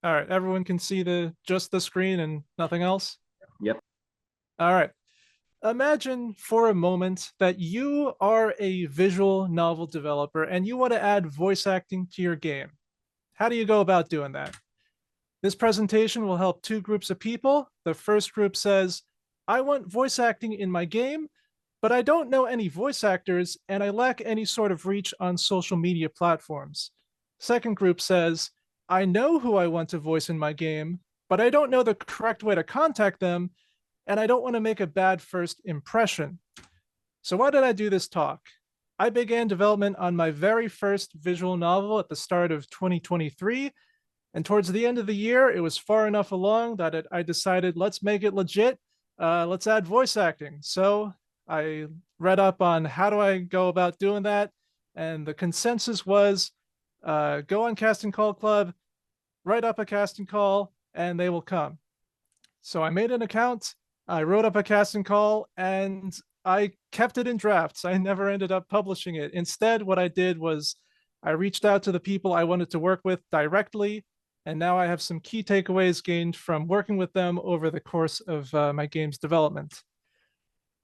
All right, everyone can see just the screen and nothing else. Yep. All right. Imagine for a moment that you are a visual novel developer and you want to add voice acting to your game. How do you go about doing that? This presentation will help two groups of people. The first group says, I want voice acting in my game, but I don't know any voice actors and I lack any sort of reach on social media platforms. Second group says, I know who I want to voice in my game, but I don't know the correct way to contact them and I don't want to make a bad first impression. So, why did I do this talk? I began development on my very first visual novel at the start of 2023. And towards the end of the year, it was far enough along that I decided, let's make it legit. Let's add voice acting. So I read up on how do I go about doing that. And the consensus was go on Casting Call Club, write up a casting call, and they will come. So I made an account, I wrote up a casting call, and I kept it in drafts. I never ended up publishing it. Instead, what I did was I reached out to the people I wanted to work with directly, and now I have some key takeaways gained from working with them over the course of my game's development.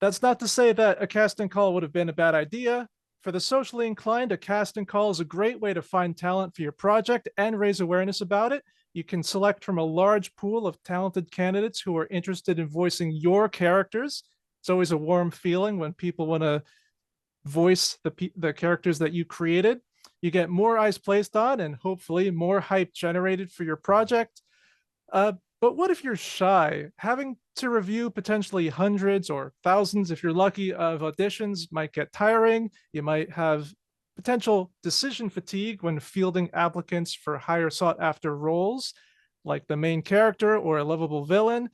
That's not to say that a casting call would have been a bad idea. For the socially inclined, a casting call is a great way to find talent for your project and raise awareness about it. You can select from a large pool of talented candidates who are interested in voicing your characters. It's always a warm feeling when people want to voice the characters that you created. You get more eyes placed on and hopefully more hype generated for your project. But what if you're shy? Having to review potentially hundreds or thousands, if you're lucky, of auditions might get tiring. You might have potential decision fatigue when fielding applicants for higher sought after roles, like the main character or a lovable villain.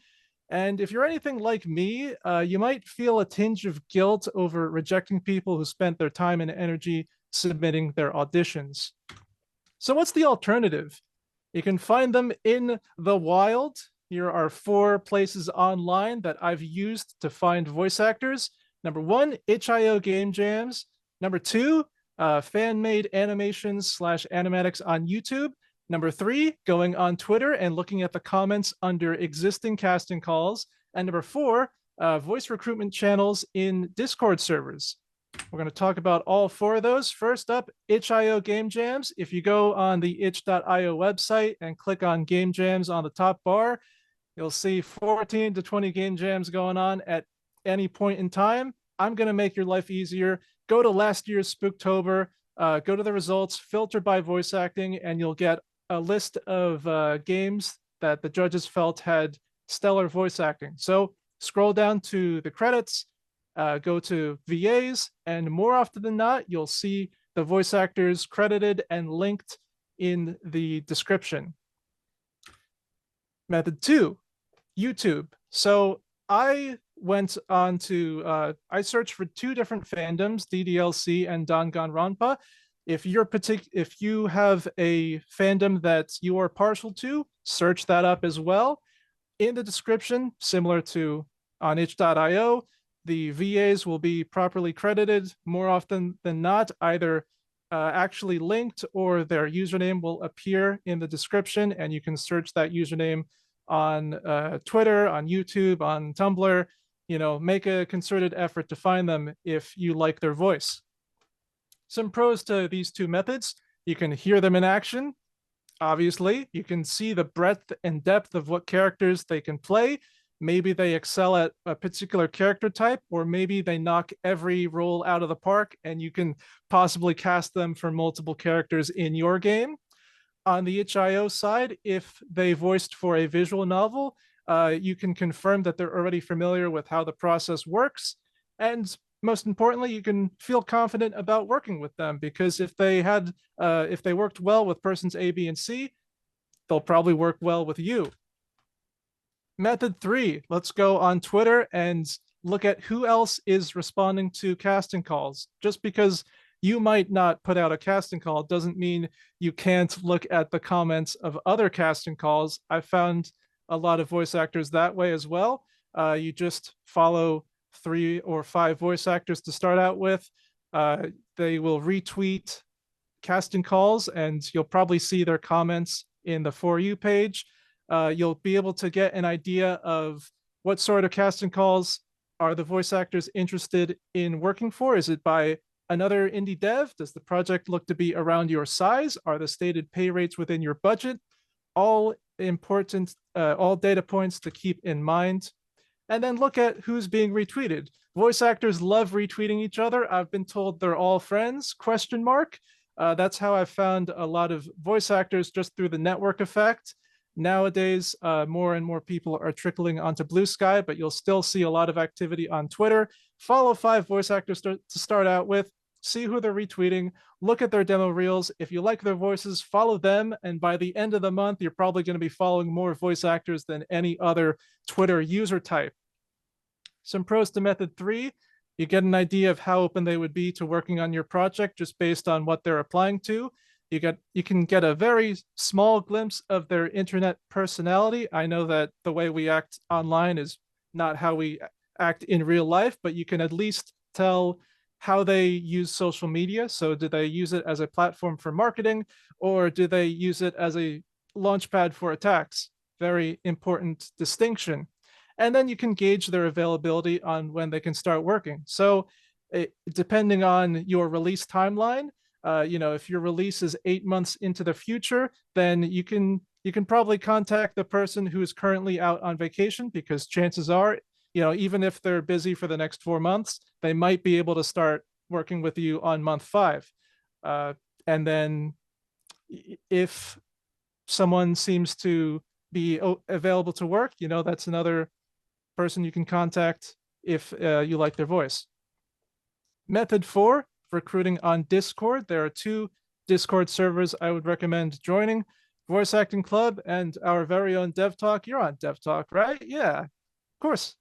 And if you're anything like me, you might feel a tinge of guilt over rejecting people who spent their time and energy submitting their auditions. So, what's the alternative? You can find them in the wild. Here are 4 places online that I've used to find voice actors. Number 1, itch.io game jams. Number 2, fan-made animations slash animatics on YouTube. Number 3, going on Twitter and looking at the comments under existing casting calls. And number 4, voice recruitment channels in Discord servers. We're going to talk about all 4 of those. First up, itch.io Game Jams. If you go on the itch.io website and click on Game Jams on the top bar, you'll see 14 to 20 game jams going on at any point in time. I'm going to make your life easier. Go to last year's Spooktober, go to the results, filter by voice acting, and you'll get a list of games that the judges felt had stellar voice acting. So scroll down to the credits, go to VAs, and more often than not, you'll see the voice actors credited and linked in the description. Method 2, YouTube. So I went on to, I searched for 2 different fandoms, DDLC and Danganronpa. If you have a fandom that you are partial to, search that up as well. In the description, similar to on itch.io, the VAs will be properly credited more often than not, either actually linked or their username will appear in the description, and you can search that username on Twitter, on YouTube, on Tumblr. Make a concerted effort to find them if you like their voice. Some pros to these 2 methods: you can hear them in action. Obviously, you can see the breadth and depth of what characters they can play. Maybe they excel at a particular character type, or maybe they knock every role out of the park and you can possibly cast them for multiple characters in your game. On the itch.io side, if they voiced for a visual novel, you can confirm that they're already familiar with how the process works. And most importantly, you can feel confident about working with them, because if they worked well with persons A, B, and C, they'll probably work well with you. Method 3, let's go on Twitter and look at who else is responding to casting calls. Just because you might not put out a casting call doesn't mean you can't look at the comments of other casting calls. I found a lot of voice actors that way as well. You just follow 3 or 5 voice actors to start out with. They will retweet casting calls and you'll probably see their comments in the For You page. You'll be able to get an idea of what sort of casting calls are the voice actors interested in working for. Is it by another indie dev? Does the project look to be around your size? Are the stated pay rates within your budget? All important, all data points to keep in mind. And then look at who's being retweeted. Voice actors love retweeting each other. I've been told they're all friends, question mark. That's how I found a lot of voice actors, just through the network effect. Nowadays, more and more people are trickling onto Blue Sky, but you'll still see a lot of activity on Twitter. Follow 5 voice actors to start out with, see who they're retweeting, look at their demo reels. If you like their voices, follow them. And by the end of the month, you're probably going to be following more voice actors than any other Twitter user type. Some pros to method 3: you get an idea of how open they would be to working on your project just based on what they're applying to. You can get a very small glimpse of their internet personality. I know that the way we act online is not how we act in real life, but you can at least tell how they use social media. So do they use it as a platform for marketing, or do they use it as a launchpad for attacks? Very important distinction. And then you can gauge their availability on when they can start working. So depending on your release timeline, if your release is 8 months into the future, then you can probably contact the person who is currently out on vacation, because chances are, even if they're busy for the next 4 months, they might be able to start working with you on month 5. And then if someone seems to be available to work, that's another person you can contact if you like their voice. Method 4, recruiting on Discord. There are 2 Discord servers I would recommend joining: Voice Acting Club and our very own Dev Talk. You're on Dev Talk, right? Yeah, of course.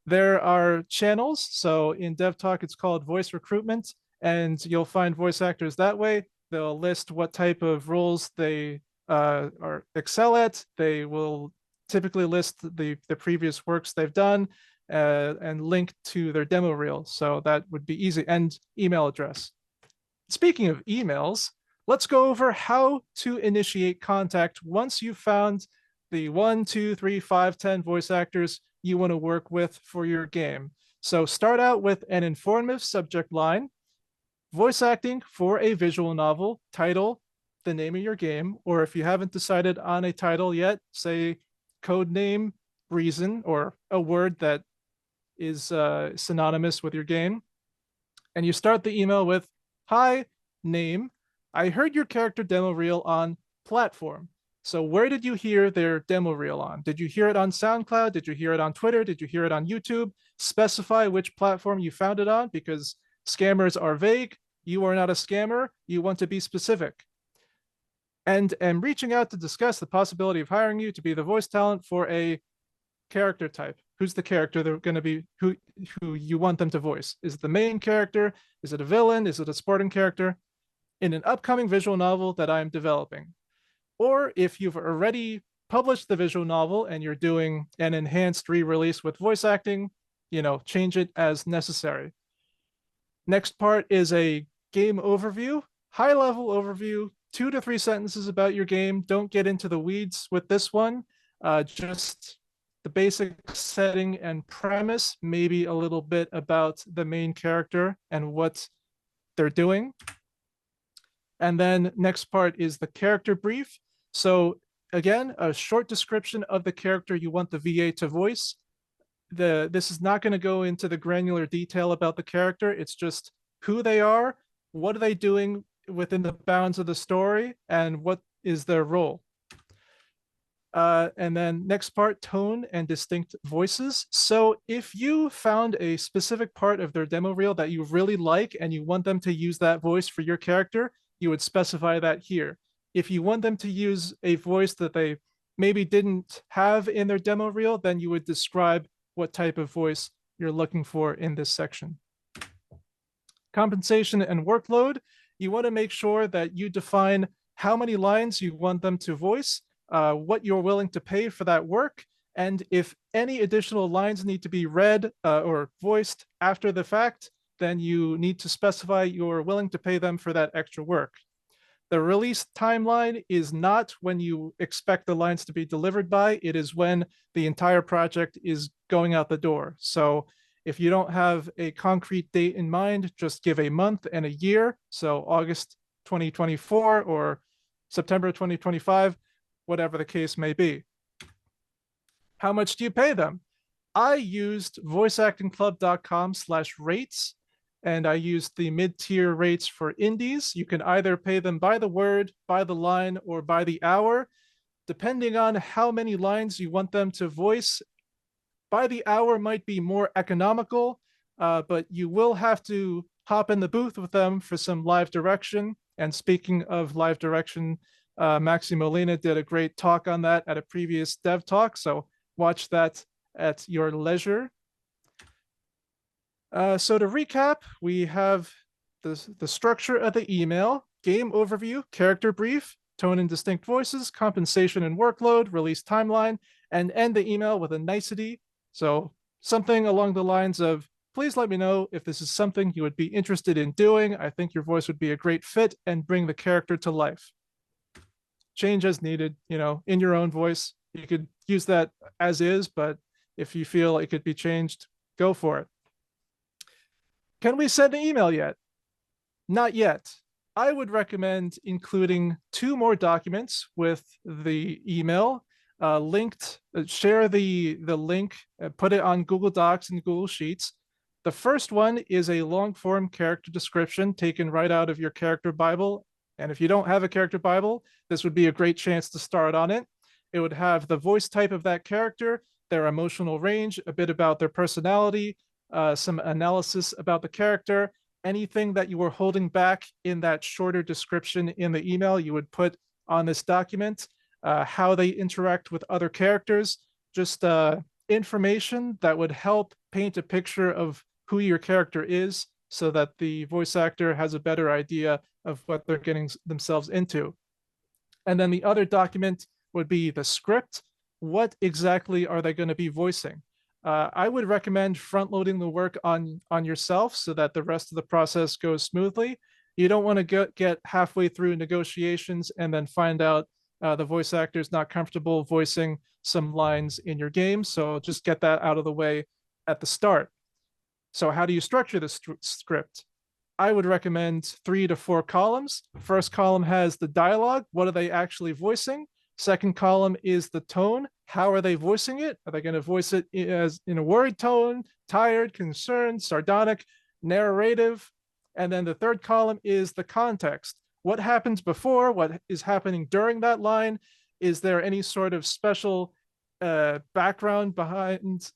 There are channels. So in Dev Talk, it's called Voice Recruitment, and you'll find voice actors that way. They'll list what type of roles they are excel at. They will typically list the previous works they've done, and link to their demo reel. So that would be easy, and email address. Speaking of emails, let's go over how to initiate contact once you've found the 1, 2, 3, 5, 10 voice actors you want to work with for your game. So start out with an informative subject line: voice acting for a visual novel, title, the name of your game, or if you haven't decided on a title yet, say code name, reason, or a word that is synonymous with your game. And you start the email with, "Hi, name. I heard your character demo reel on platform. So where did you hear their demo reel on? Did you hear it on SoundCloud? Did you hear it on Twitter? Did you hear it on YouTube?" Specify which platform you found it on, because scammers are vague. You are not a scammer. You want to be specific. And am reaching out to discuss the possibility of hiring you to be the voice talent for a character type. Who's the character they're going to be, who you want them to voice? Is it the main character? Is it a villain? Is it a supporting character? In an upcoming visual novel that I'm developing. Or if you've already published the visual novel and you're doing an enhanced re-release with voice acting, change it as necessary. Next part is a game overview, high-level overview, 2 to 3 sentences about your game. Don't get into the weeds with this one. Just the basic setting and premise, maybe a little bit about the main character and what they're doing. And then next part is the character brief. So again, a short description of the character you want the VA to voice. This is not going to go into the granular detail about the character. It's just who they are, what are they doing within the bounds of the story, and what is their role. And then next part, tone and distinct voices. So if you found a specific part of their demo reel that you really like and you want them to use that voice for your character, you would specify that here. If you want them to use a voice that they maybe didn't have in their demo reel, then you would describe what type of voice you're looking for in this section. Compensation and workload. You want to make sure that you define how many lines you want them to voice, what you're willing to pay for that work, and if any additional lines need to be read or voiced after the fact, then you need to specify you're willing to pay them for that extra work. The release timeline is not when you expect the lines to be delivered by, it is when the entire project is going out the door. So if you don't have a concrete date in mind, just give a month and a year. So August 2024 or September 2025, whatever the case may be. How much do you pay them? I used voiceactingclub.com/rates, and I used the mid-tier rates for indies. You can either pay them by the word, by the line, or by the hour, depending on how many lines you want them to voice. By the hour might be more economical, but you will have to hop in the booth with them for some live direction. And speaking of live direction, Maxi Molina did a great talk on that at a previous dev talk. So watch that at your leisure. So to recap, we have the structure of the email: game overview, character brief, tone and distinct voices, compensation and workload, release timeline, and end the email with a nicety. So something along the lines of, please let me know if this is something you would be interested in doing. I think your voice would be a great fit and bring the character to life. Change as needed, in your own voice. You could use that as is, but if you feel it could be changed, go for it. Can we send an email yet? Not yet. I would recommend including 2 more documents with the email linked. Share the link, put it on Google Docs and Google Sheets. The first one is a long form character description taken right out of your character Bible. And if you don't have a character Bible, this would be a great chance to start on it. It would have the voice type of that character, their emotional range, a bit about their personality, some analysis about the character. Anything that you were holding back in that shorter description in the email, you would put on this document. How they interact with other characters, just information that would help paint a picture of who your character is so that the voice actor has a better idea of what they're getting themselves into. And then the other document would be the script. What exactly are they going to be voicing? I would recommend front loading the work on yourself so that the rest of the process goes smoothly. You don't want to get halfway through negotiations and then find out the voice actor is not comfortable voicing some lines in your game. So just get that out of the way at the start. So how do you structure the script? I would recommend 3 to 4 columns. First column has the dialogue. What are they actually voicing? Second column is the tone. How are they voicing it? Are they going to voice it as in a worried tone, tired, concerned, sardonic, narrative? And then the third column is the context. What happens before? What is happening during that line? Is there any sort of special background behind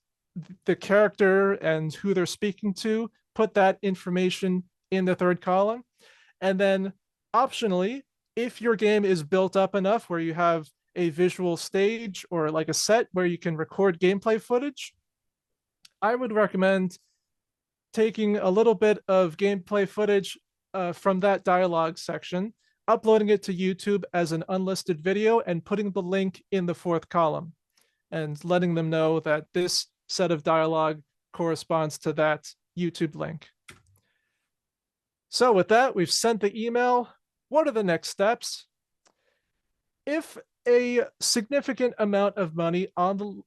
the character and who they're speaking to? Put that information in the third column. And then optionally, if your game is built up enough where you have a visual stage or like a set where you can record gameplay footage, I would recommend taking a little bit of gameplay footage from that dialogue section, uploading it to YouTube as an unlisted video, and putting the link in the 4th column and letting them know that this set of dialogue corresponds to that YouTube link. So with that, we've sent the email. What are the next steps? If a significant amount of money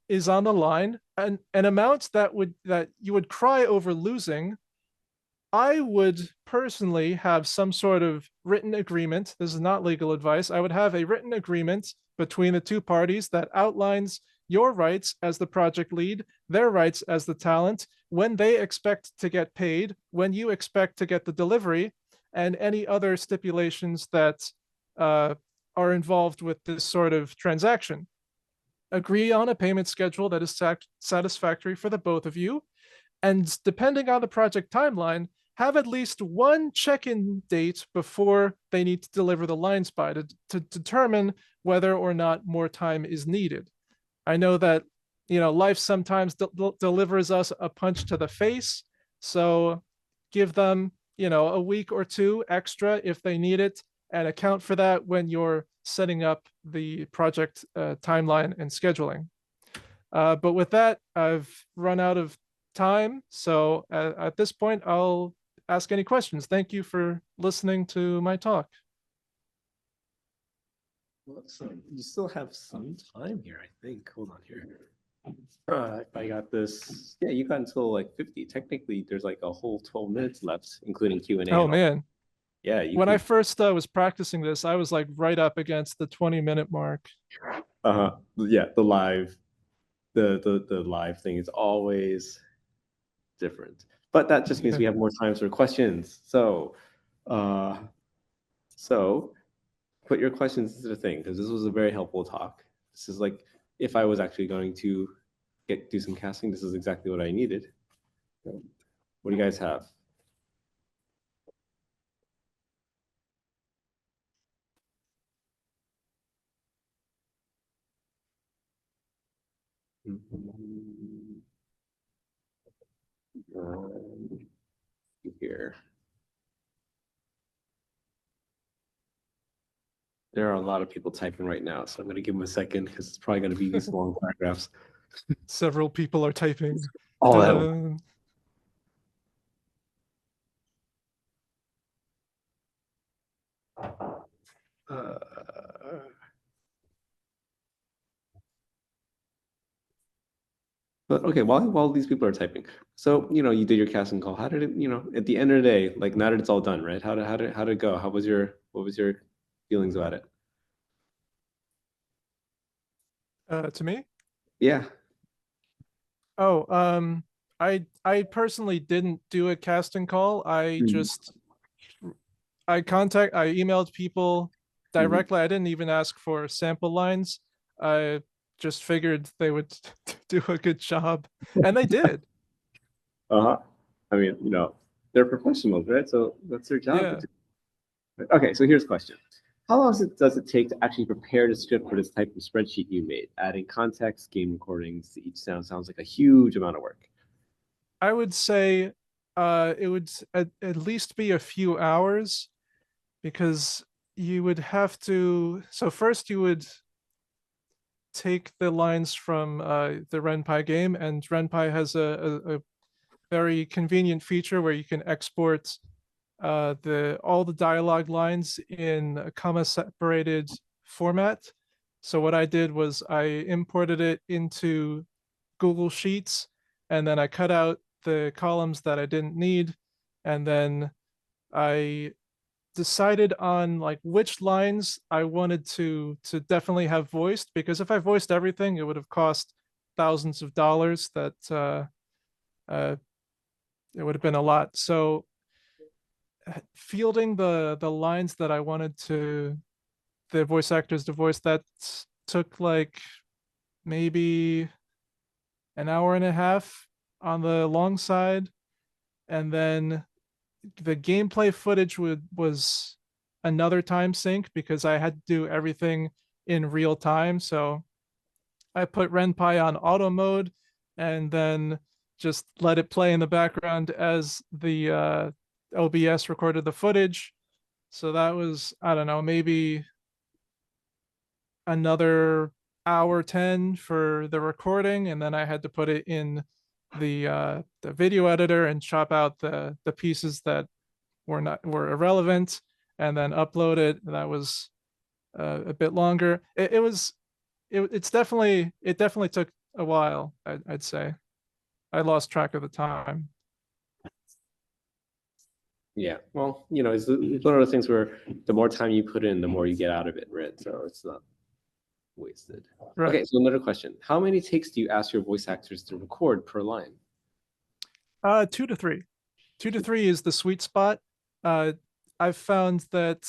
is on the line, an amount that you would cry over losing, I would personally have some sort of written agreement. This is not legal advice. I would have a written agreement between the 2 parties that outlines your rights as the project lead, their rights as the talent, when they expect to get paid, when you expect to get the delivery, and any other stipulations that are involved with this sort of transaction. Agree on a payment schedule that is satisfactory for the both of you. And depending on the project timeline, have at least one check-in date before they need to deliver the lines by to determine whether or not more time is needed. I know that, life sometimes delivers us a punch to the face. So give them, a week or 2 extra if they need it, and account for that when you're setting up the project timeline and scheduling. But with that, I've run out of time. So at this point, I'll ask any questions. Thank you for listening to my talk. Well, so you still have some time here, I think. Hold on here. If I got this, yeah, you got until like 50. Technically, there's like a whole 12 minutes left, including Q&A Oh and all. man. Yeah, you When I could. first was practicing this, I was like right up against the 20-minute mark. Yeah, the live thing is always different. But that just means Yeah. we have more time for questions. Uh, so put your questions into the thing because this was a very helpful talk. This is like if I was actually going to do some casting, this is exactly what I needed. What do you guys have? Here. There are a lot of people typing right now, so I'm going to give them a second because it's probably going to be these long paragraphs. Several people are typing. All at once. Duh. Uh, but okay, while these people are typing, so you did your casting call. How did it? At the end of the day, like now that it's all done, right? How did it go? What was your feelings about it? To me? Yeah. Oh, I personally didn't do a casting call. Mhm. I emailed people Mhm. directly. I didn't even ask for sample lines. I just figured they would do a good job, and they did. Uh-huh. I mean, they're professionals, right? So that's their job to Yeah. do. Okay, so here's a question. How long does it take to actually prepare the script for this type of spreadsheet you made? Adding context, game recordings to each sounds like a huge amount of work. I would say it would at least be a few hours because you would have to. So first, you would take the lines from the RenPy game, and RenPy has a very convenient feature where you can export the all the dialogue lines in a comma separated format. So what I did was I imported it into Google Sheets, and then I cut out the columns that I didn't need, and then I decided on like which lines I wanted to definitely have voiced, because if I voiced everything, it would have cost thousands of dollars. Uh, it would have been a lot. So fielding the lines that I wanted to the voice actors to voice, that took like maybe an hour and a half on the long side, and then the gameplay footage was another time sink because I had to do everything in real time. So I put RenPy on auto mode and then just let it play in the background as the OBS recorded the footage. So that was, I don't know, maybe another hour 10 for the recording, and then I had to put it in the video editor and chop out the pieces that were irrelevant, and then upload it. That was a bit longer. It definitely took a while. I'd say I lost track of the time. Yeah. Well, it's one of those things where the more time you put in, the more you get out of it, right? So it's not wasted. Right. Okay, so another question. How many takes do you ask your voice actors to record per line? 2 to 3. 2 to 3 is the sweet spot. Uh, I've found that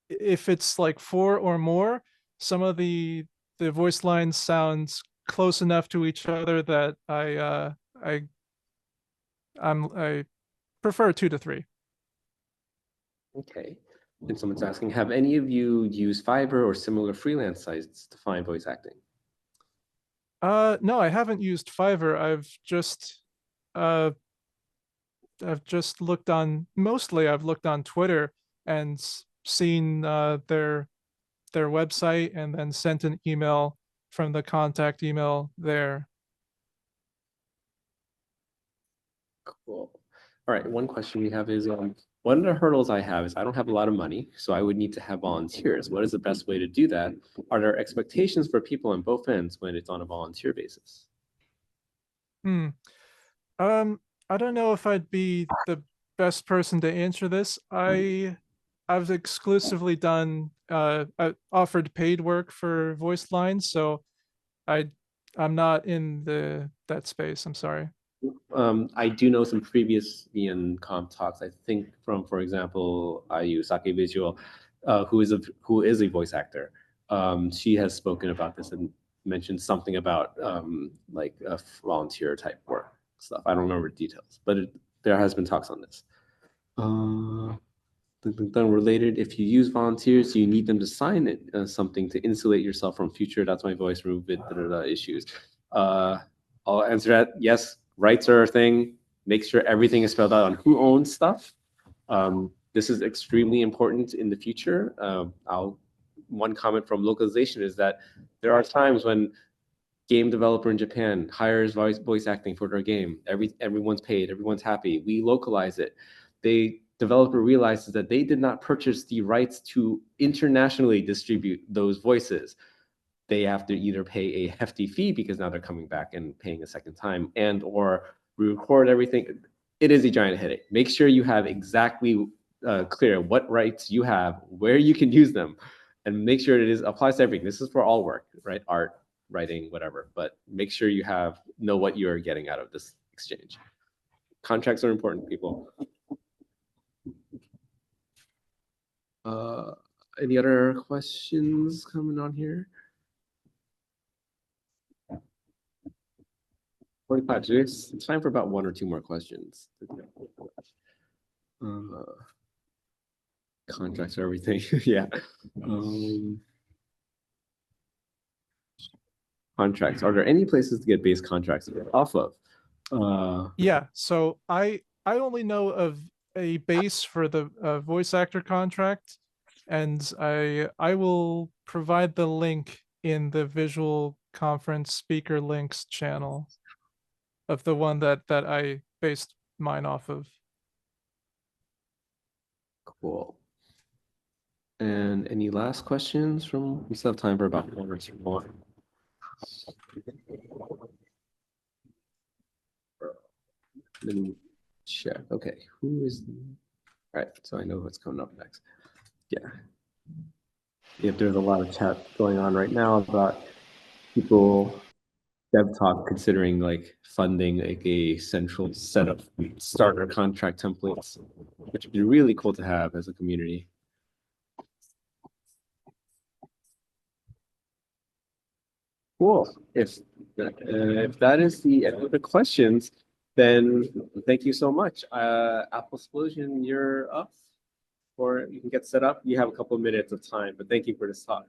if it's like four or more, some of the voice lines sound close enough to each other that I I prefer 2 to 3. Okay. And someone's asking, have any of you used Fiverr or similar freelance sites to find voice acting? No, I haven't used Fiverr. Uh I've just looked on mostly I've looked on Twitter and seen their website and then sent an email from the contact email there. Cool. All right. One question we have is, one of the hurdles I have is I don't have a lot of money, so I would need to have volunteers. What is the best way to do that? Are there expectations for people on both ends when it's on a volunteer basis? Hmm. Um, I don't know if I'd be the best person to answer this. I've exclusively done I offered paid work for voice lines, so I I'm not in the that space. I'm sorry. I do know some previous VNConf talks. I think from, for example, IU Sake Visual, who is a voice actor. She has spoken about this and mentioned something about like volunteer type work stuff. I don't remember the details, but there has been talks on this. Uh, Related, if you use volunteers, you need them to sign it something to insulate yourself from future "that's my voice" movement issues. Uh, I'll answer that. Yes, rights are a thing. Make sure everything is spelled out on who owns stuff. This is extremely important in the future. One comment from localization is that there are times when game developer in Japan hires voice acting for their game. Everyone's paid, everyone's happy. We localize it. The developer realizes that they did not purchase the rights to internationally distribute those voices. They have to either pay a hefty fee because now they're coming back and paying a second time, and or re-record everything. It is a giant headache. Make sure you have exactly clear what rights you have, where you can use them, and make sure it applies to everything. This is for all work, right? Art, writing, whatever. But make sure you know what you are getting out of this exchange. Contracts are important, people. Uh, any other questions coming on here? 45. So it's time for about one or two more questions. Uh, Contracts or everything. Yeah. Um, Contracts. Are there any places to get base contracts off of? Yeah, so I only know of a base for the voice actor contract, and I will provide the link in the visual conference speaker links channel of the one that I based mine off of. Cool. And any last questions from? We still have time for about one or two more. Let me check. Okay, who is? All right, so I know what's coming up next. Yeah, if there's a lot of chat going on right now about people dev talk considering like funding like a central set of starter contract templates, which would be really cool to have as a community. Cool. If that is the end of the questions, then thank you so much. Apple Explosion, you're up, or you can get set up. You have a couple of minutes of time, but thank you for this talk.